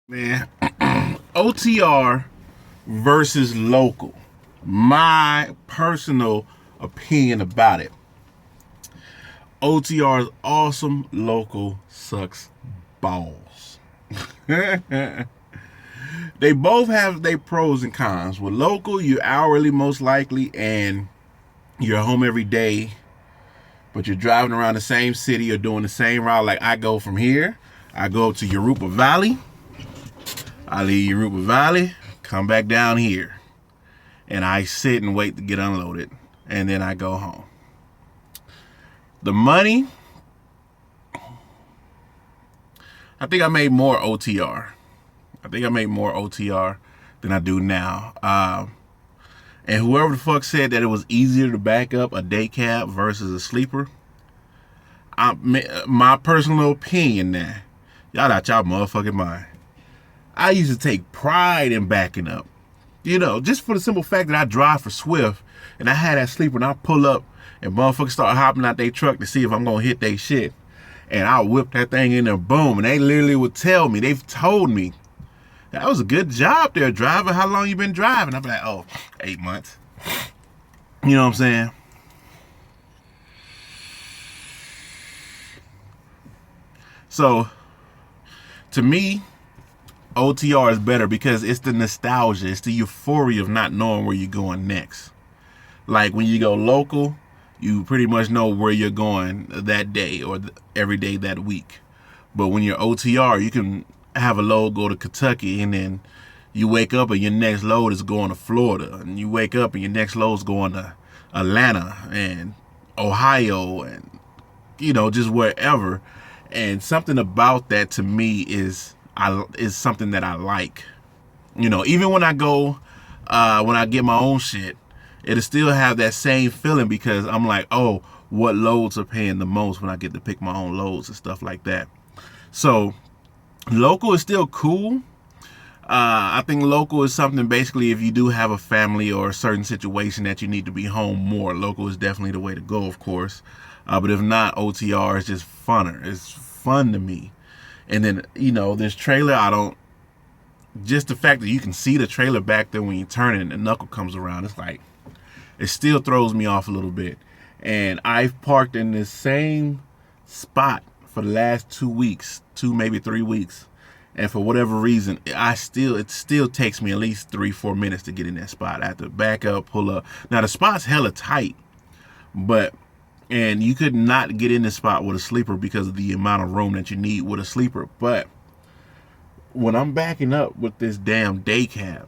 Man, OTR versus local. My personal opinion about it. OTR is awesome. Local sucks balls. They both have their pros and cons. With local, you're hourly most likely, and you're home every day, but you're driving around the same city or doing the same route. Like I go from here, I go to Yoruba Valley. I leave Yoruba Valley, come back down here, and I sit and wait to get unloaded, and then I go home. The money, I think I made more OTR. I think I made more OTR than I do now. And whoever the fuck said that it was easier to back up a day cab versus a sleeper, my personal opinion now, y'all out y'all motherfucking mind. I used to take pride in backing up. You know, just for the simple fact that I drive for Swift and I had that sleeper and I pull up and motherfuckers start hopping out their truck to see if I'm going to hit their shit. And I whip that thing in there, boom. And they literally would tell me, they've told me, that was a good job there, driver. How long you been driving? I'm like, oh, 8 months. You know what I'm saying? So, to me, OTR is better because it's the nostalgia, it's the euphoria of not knowing where you're going next. Like when you go local, you pretty much know where you're going that day or every day that week. But when you're OTR, you can have a load go to Kentucky and then you wake up and your next load is going to Florida. And you wake up and your next load is going to Atlanta and Ohio and, you know, just wherever. And something about that to me is something that I like. You know, even when I go, when I get my own shit, it'll still have that same feeling because I'm like, oh, what loads are paying the most when I get to pick my own loads and stuff like that. So local is still cool. I think local is something basically if you do have a family or a certain situation that you need to be home more, local is definitely the way to go, of course. But if not, OTR is just funner. It's fun to me. And then, you know, this trailer, just the fact that you can see the trailer back there when you turn it and the knuckle comes around, it's like, it still throws me off a little bit. And I've parked in this same spot for the last 2 weeks, maybe 3 weeks. And for whatever reason, it still takes me at least 3-4 minutes to get in that spot. I have to back up, pull up. Now the spot's hella tight, and you could not get in this spot with a sleeper because of the amount of room that you need with a sleeper. But when I'm backing up with this damn day cab,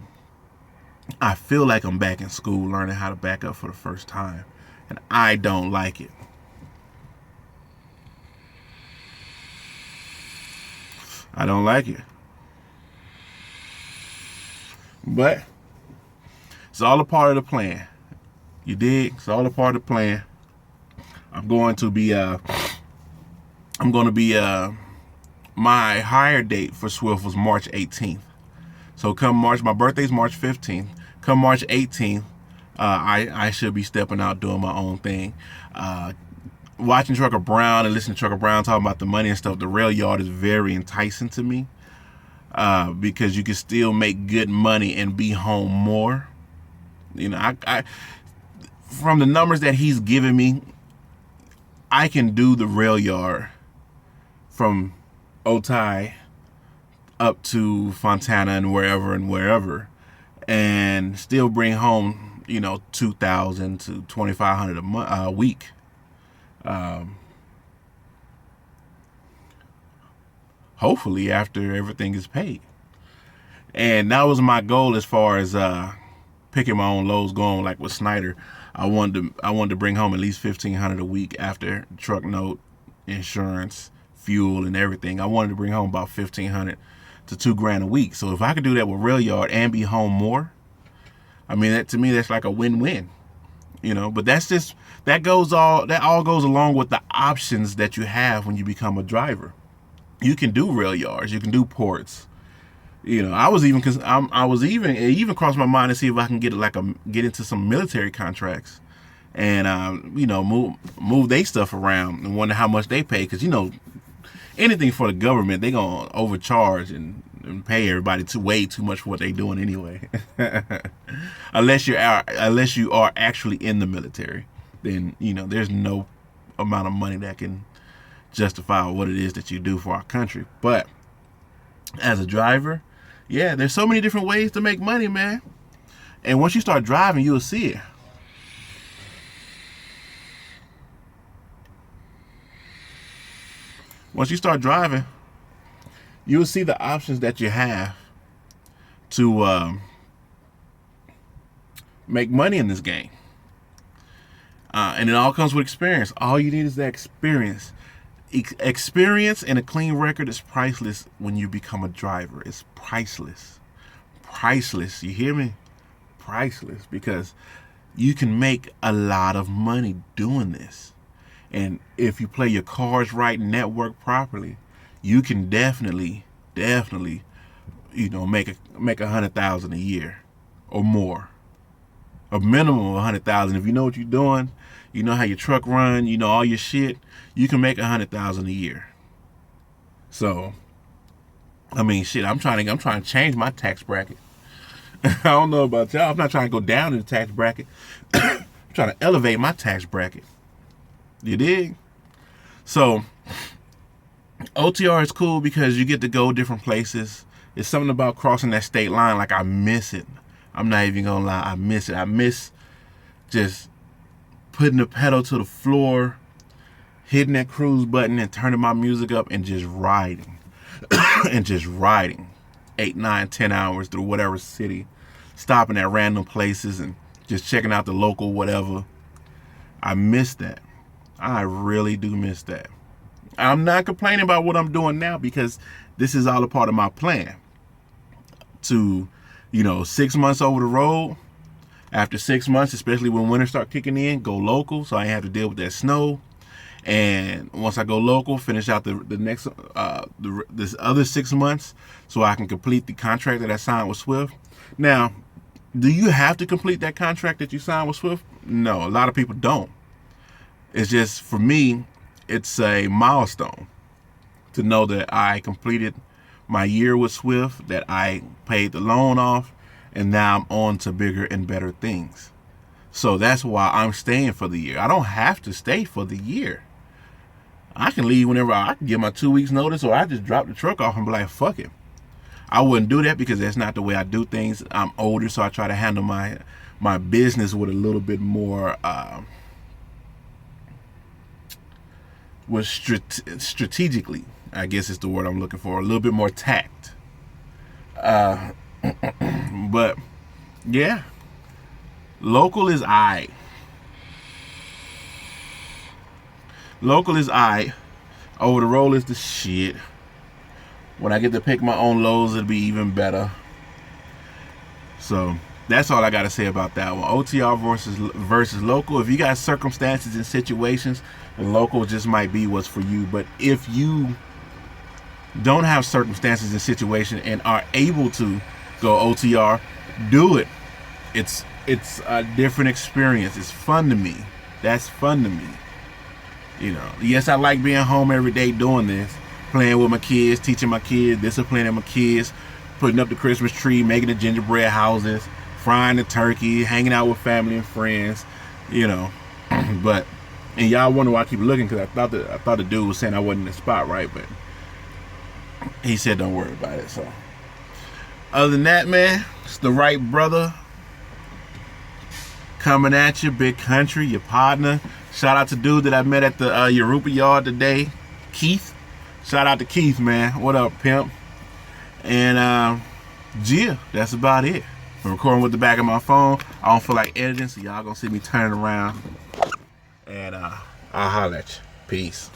I feel like I'm back in school learning how to back up for the first time. And I don't like it. I don't like it. But it's all a part of the plan. You dig? It's all a part of the plan. I'm going to be my hire date for Swift was March 18th. So come March, my birthday's March 15th. Come March 18th, I should be stepping out doing my own thing. Watching Trucker Brown and listening to Trucker Brown talking about the money and stuff, the rail yard is very enticing to me because you can still make good money and be home more. You know, I from the numbers that he's given me, I can do the rail yard from Otay up to Fontana and wherever, and still bring home, you know, $2,000 to $2,500 a week. Hopefully after everything is paid. And that was my goal as far as picking my own loads going. Like with Snyder, I wanted to bring home at least $1,500 a week after truck note, insurance, fuel, and everything. I wanted to bring home about $1,500 to $2,000 a week. So if I could do that with rail yard and be home more, I mean, that to me that's like a win-win. You know, but that all goes along with the options that you have when you become a driver. You can do rail yards, you can do ports. You know, it even crossed my mind to see if I can get into some military contracts, and you know, move their stuff around and wonder how much they pay, because you know, anything for the government they gonna overcharge and and pay everybody way too much for what they're doing anyway. unless you are actually in the military, then there's no amount of money that can justify what it is that you do for our country. But as a driver, yeah, there's so many different ways to make money, man. And once you start driving, you'll see it. Once you start driving, you'll see the options that you have to make money in this game. And it all comes with experience. All you need is that experience. Experience and a clean record is priceless when you become a driver. It's priceless. Priceless. You hear me? Priceless. Because you can make a lot of money doing this. And if you play your cards right and network properly, you can definitely, make $100,000 a year or more. A minimum of 100,000. If you know what you're doing, you know how your truck run, all your shit, you can make 100,000 a year. So, I mean, shit, I'm trying to change my tax bracket. I don't know about y'all. I'm not trying to go down in the tax bracket. I'm trying to elevate my tax bracket. You dig? So, OTR is cool because you get to go different places. It's something about crossing that state line. Like, I miss it. I'm not even gonna lie. I miss it. I miss just putting the pedal to the floor, hitting that cruise button and turning my music up and just riding. And just riding 8, 9, 10 hours through whatever city, stopping at random places and just checking out the local whatever. I miss that. I really do miss that. I'm not complaining about what I'm doing now because this is all a part of my plan to 6 months over the road. After 6 months, especially when winter start kicking in, go local so I ain't have to deal with that snow. And once I go local, finish out the next this other 6 months so I can complete the contract that I signed with Swift. Now, do you have to complete that contract that you signed with Swift? No, a lot of people don't. It's just, for me, it's a milestone to know that I completed my year with Swift, that I paid the loan off, and now I'm on to bigger and better things. So that's why I'm staying for the year. I don't have to stay for the year. I can leave whenever I can give my 2 weeks notice, or I just drop the truck off and be like, fuck it. I wouldn't do that because that's not the way I do things. I'm older, so I try to handle my business with a little bit more strategically, I guess is the word I'm looking for. A little bit more tact. But yeah, local is I. Local is I. Over the road is the shit. When I get to pick my own loads, it'll be even better. So that's all I got to say about that one. OTR versus local. If you got circumstances and situations, then local just might be what's for you. But if you don't have circumstances and situations and are able to go OTR, do it. It's a different experience. It's fun to me. That's fun to me. Yes, I like being home every day doing this, playing with my kids, teaching my kids, disciplining my kids, putting up the Christmas tree, making the gingerbread houses, frying the turkey, hanging out with family and friends, But, and y'all wonder why I keep looking, because I thought the dude was saying I wasn't in the spot right, but he said don't worry about it. So, other than that, man, it's the Therightbrotha coming at you, big country, your partner. Shout out to dude that I met at the Europa Yard today, Keith. Shout out to Keith, man. What up, pimp? And yeah, that's about it. I'm recording with the back of my phone. I don't feel like editing, so y'all gonna see me turning around. And I'll holler at you. Peace.